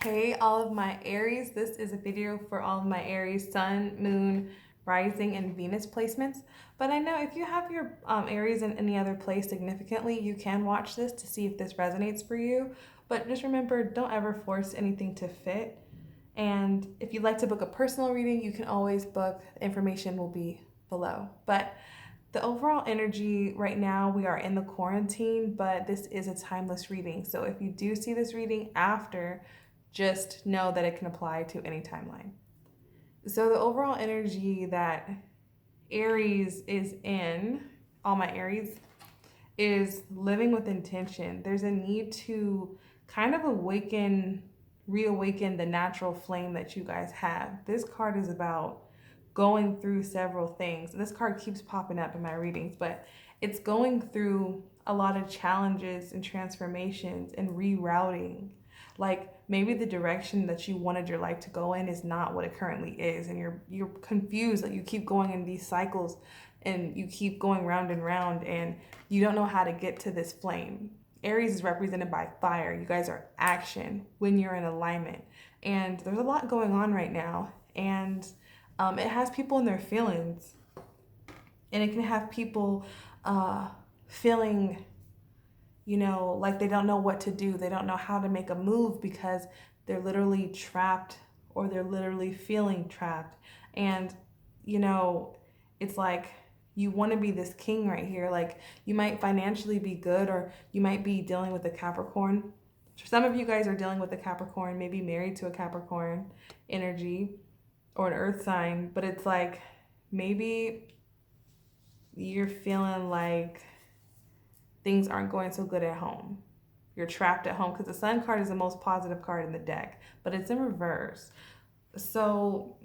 Hey, all of my Aries, this is a video for all of my Aries sun, moon, rising, and Venus placements. But I know if you have your Aries in any other place significantly, you can watch this to see if this resonates for you. But just remember, don't ever force anything to fit. And if you'd like to book a personal reading, you can always book. The information will be below. But the overall energy right now, we are in the quarantine, but this is a timeless reading. So if you do see this reading after, just know that it can apply to any timeline. So the overall energy that Aries is in, all my Aries, is living with intention. There's a need to kind of reawaken the natural flame that you guys have. This card is about going through several things. This card keeps popping up in my readings, but it's going through a lot of challenges and transformations and rerouting. Like maybe the direction that you wanted your life to go in is not what it currently is, and you're confused that you keep going in these cycles and you keep going round and round and you don't know how to get to this flame. Aries is represented by fire. You guys are action when you're in alignment. And there's a lot going on right now. And it has people in their feelings. And it can have people feeling, like they don't know what to do. They don't know how to make a move because they're literally trapped or they're literally feeling trapped. And, it's like you want to be this king right here. Like you might financially be good, or you might be dealing with a Capricorn. Some of you guys are dealing with a Capricorn, maybe married to a Capricorn energy or an earth sign, but it's like maybe you're feeling like things aren't going so good at home. You're trapped at home because the Sun card is the most positive card in the deck, but it's in reverse. So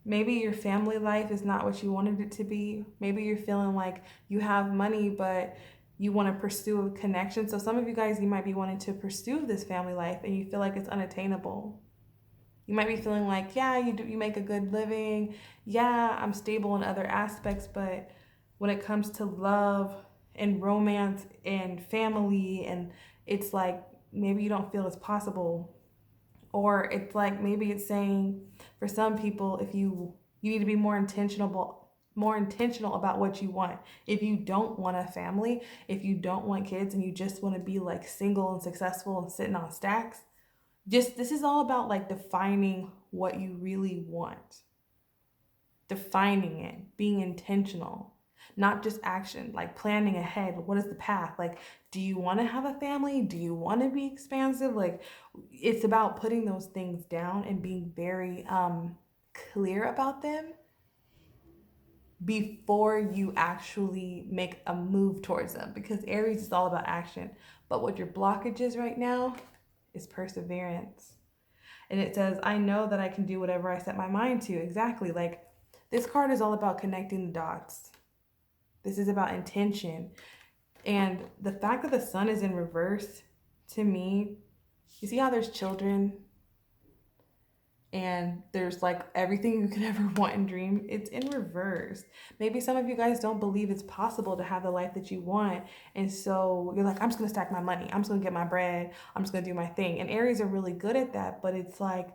maybe your family life is not what you wanted it to be. Maybe you're feeling like you have money, but you want to pursue a connection. So some of you guys, you might be wanting to pursue this family life and you feel like it's unattainable. You might be feeling like, yeah, you make a good living. Yeah, I'm stable in other aspects, but when it comes to love and romance and family, and it's like maybe you don't feel it's possible. Or it's like maybe it's saying for some people, if you need to be more intentional about what you want. If you don't want a family, if you don't want kids and you just want to be like single and successful and sitting on stacks, this is all about like defining what you really want. Defining it, being intentional, not just action, like planning ahead. What is the path? Like, do you want to have a family? Do you want to be expansive? Like, it's about putting those things down and being very clear about them before you actually make a move towards them, because Aries is all about action. But what your blockage is right now is perseverance. And it says, I know that I can do whatever I set my mind to. Exactly. Like this card is all about connecting the dots. This is about intention. And the fact that the sun is in reverse, to me, you see how there's children and there's like everything you could ever want and dream? It's in reverse. Maybe some of you guys don't believe it's possible to have the life that you want. And so you're like, I'm just going to stack my money. I'm just going to get my bread. I'm just going to do my thing. And Aries are really good at that. But it's like,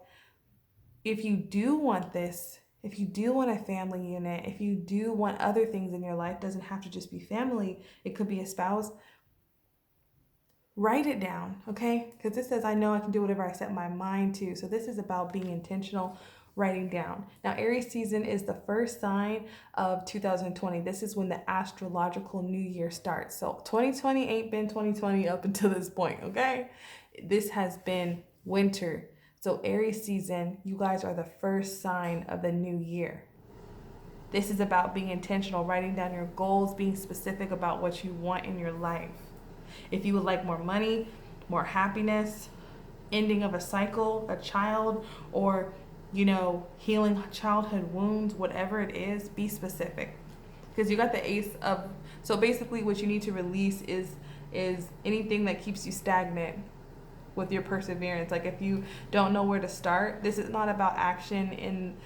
if you do want this, if you do want a family unit, if you do want other things in your life, doesn't have to just be family. It could be a spouse. Write it down, okay? Because this says, I know I can do whatever I set my mind to. So this is about being intentional, writing down. Now, Aries season is the first sign of 2020. This is when the astrological new year starts. So 2020 ain't been 2020 up until this point, okay? This has been winter. So Aries season, you guys are the first sign of the new year. This is about being intentional, writing down your goals, being specific about what you want in your life. If you would like more money, more happiness, ending of a cycle, a child, or, healing childhood wounds, whatever it is, be specific. Because you got the ace of, so basically what you need to release is anything that keeps you stagnant with your perseverance. Like if you don't know where to start, this is not about action in,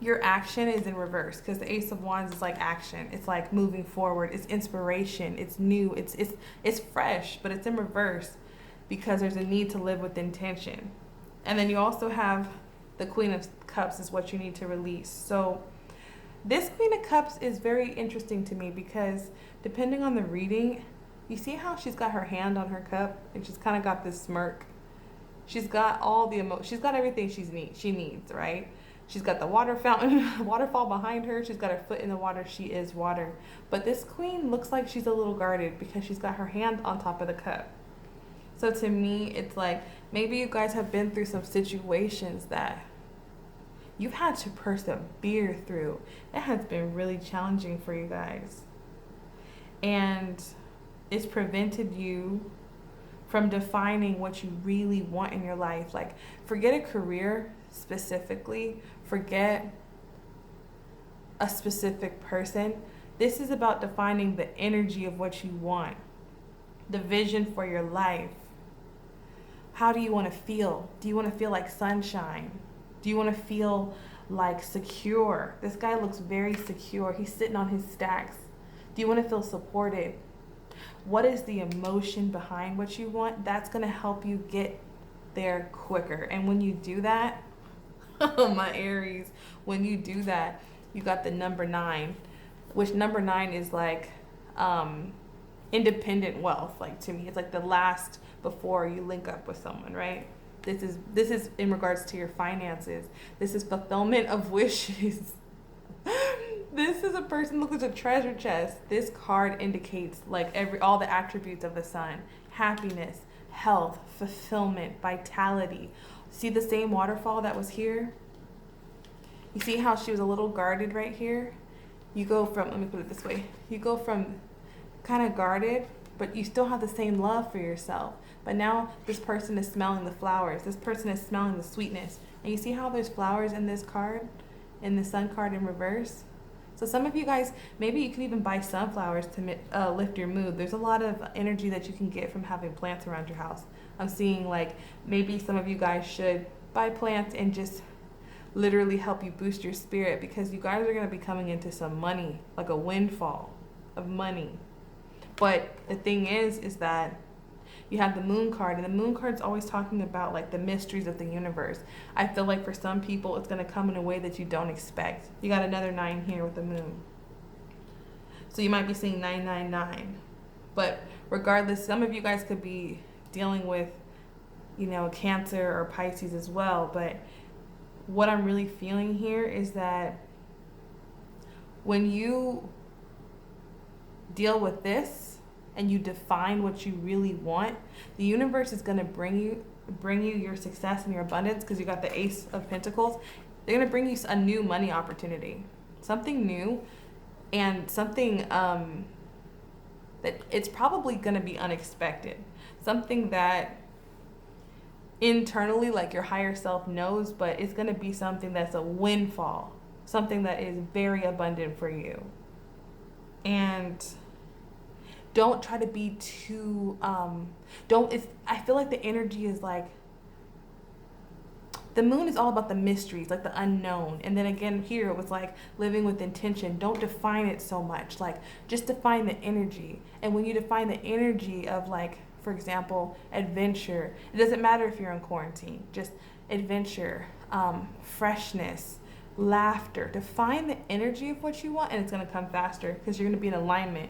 your action is in reverse, because the Ace of Wands is like action. It's like moving forward. It's inspiration. It's new. It's fresh, but it's in reverse because there's a need to live with intention. And then you also have the Queen of Cups is what you need to release. So this Queen of Cups is very interesting to me because depending on the reading, you see how she's got her hand on her cup and she's kind of got this smirk. She's got all the she's got everything she needs, right? She's got the water fountain, waterfall behind her. She's got her foot in the water. She is water. But this queen looks like she's a little guarded because she's got her hand on top of the cup. So to me, it's like maybe you guys have been through some situations that you've had to persevere through. It has been really challenging for you guys. And it's prevented you from defining what you really want in your life. Like, forget a career specifically, forget a specific person. This is about defining the energy of what you want, the vision for your life. How do you want to feel? Do you want to feel like sunshine? Do you want to feel like secure? This guy looks very secure. He's sitting on his stacks. Do you want to feel supported? What is the emotion behind what you want? That's going to help you get there quicker. And when you do that, oh my Aries, when you do that, you got the number 9, which number 9 is like independent wealth. Like, to me, it's like the last before you link up with someone, right? This is in regards to your finances. This is fulfillment of wishes. This is a person, look at a treasure chest. This card indicates like all the attributes of the sun: happiness, health, fulfillment, vitality. See the same waterfall that was here? You see how she was a little guarded right here? You go from, let me put it this way, you go from kind of guarded, but you still have the same love for yourself. But now this person is smelling the flowers. This person is smelling the sweetness. And you see how there's flowers in this card, in the sun card in reverse? So some of you guys, maybe you can even buy sunflowers to lift your mood. There's a lot of energy that you can get from having plants around your house. I'm seeing like maybe some of you guys should buy plants and just literally help you boost your spirit, because you guys are going to be coming into some money, like a windfall of money. But the thing is that you have the moon card, and the moon card's always talking about like the mysteries of the universe. I feel like for some people it's going to come in a way that you don't expect. You got another 9 here with the moon. So you might be seeing 999. But regardless, some of you guys could be dealing with, Cancer or Pisces as well. But what I'm really feeling here is that when you deal with this and you define what you really want, the universe is going to bring you your success and your abundance, because you got the Ace of Pentacles. They're going to bring you a new money opportunity, something new, and something that it's probably going to be unexpected, something that internally, like your higher self knows, but it's going to be something that's a windfall, something that is very abundant for you. And don't try to be too I feel like the energy is like, the moon is all about the mysteries, like the unknown. And then again here it was like living with intention. Don't define it so much, like just define the energy. And when you define the energy of, like, for example, adventure, it doesn't matter if you're in quarantine, just adventure, freshness, laughter. Define the energy of what you want, and it's going to come faster because you're going to be in alignment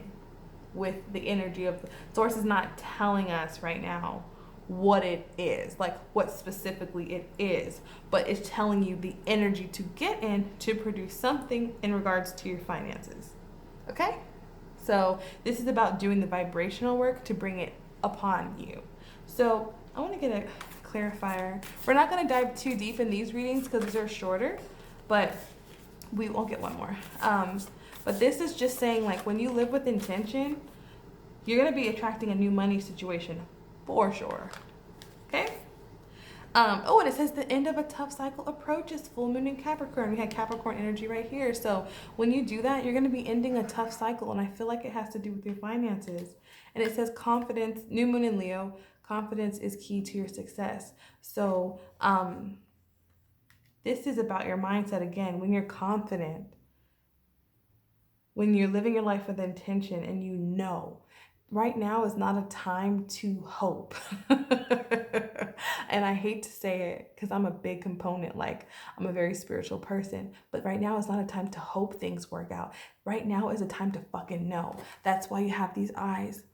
with the energy of the source. Is not telling us right now what it is, like what specifically it is, but it's telling you the energy to get in to produce something in regards to your finances. Okay? So this is about doing the vibrational work to bring it upon you. So I want to get a clarifier. We're not going to dive too deep in these readings because these are shorter, but we will get one more. But this is just saying, like, when you live with intention, you're going to be attracting a new money situation for sure. Okay? And it says the end of a tough cycle approaches. Full moon in Capricorn. We had Capricorn energy right here. So when you do that, you're going to be ending a tough cycle. And I feel like it has to do with your finances. And it says confidence, new moon in Leo, confidence is key to your success. So this is about your mindset again. When you're confident, when you're living your life with intention, and you know right now is not a time to hope. And I hate to say it because I'm a big component, like I'm a very spiritual person, but right now is not a time to hope things work out. Right now is a time to fucking know. That's why you have these eyes.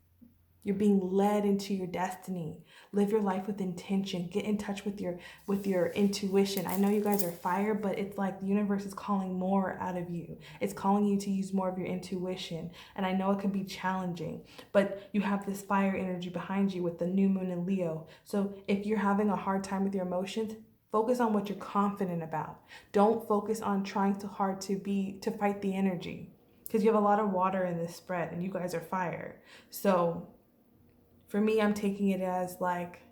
You're being led into your destiny. Live your life with intention. Get in touch with your intuition. I know you guys are fire, but it's like the universe is calling more out of you. It's calling you to use more of your intuition. And I know it can be challenging, but you have this fire energy behind you with the new moon in Leo. So if you're having a hard time with your emotions, focus on what you're confident about. Don't focus on trying too hard to fight the energy, because you have a lot of water in this spread and you guys are fire. So for me, I'm taking it as like,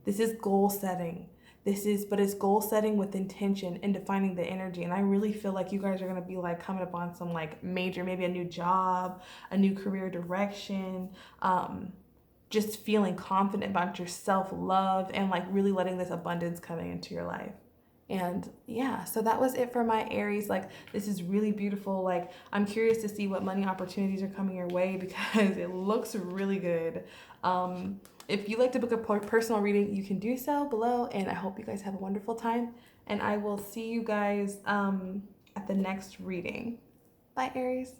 this is goal setting. But it's goal setting with intention and defining the energy. And I really feel like you guys are going to be like coming up on some like major, maybe a new job, a new career direction, just feeling confident about your self-love and like really letting this abundance coming into your life. And yeah, so that was it for my Aries. Like, this is really beautiful. Like, I'm curious to see what money opportunities are coming your way because it looks really good. If you'd like to book a personal reading, you can do so below. And I hope you guys have a wonderful time. And I will see you guys at the next reading. Bye, Aries.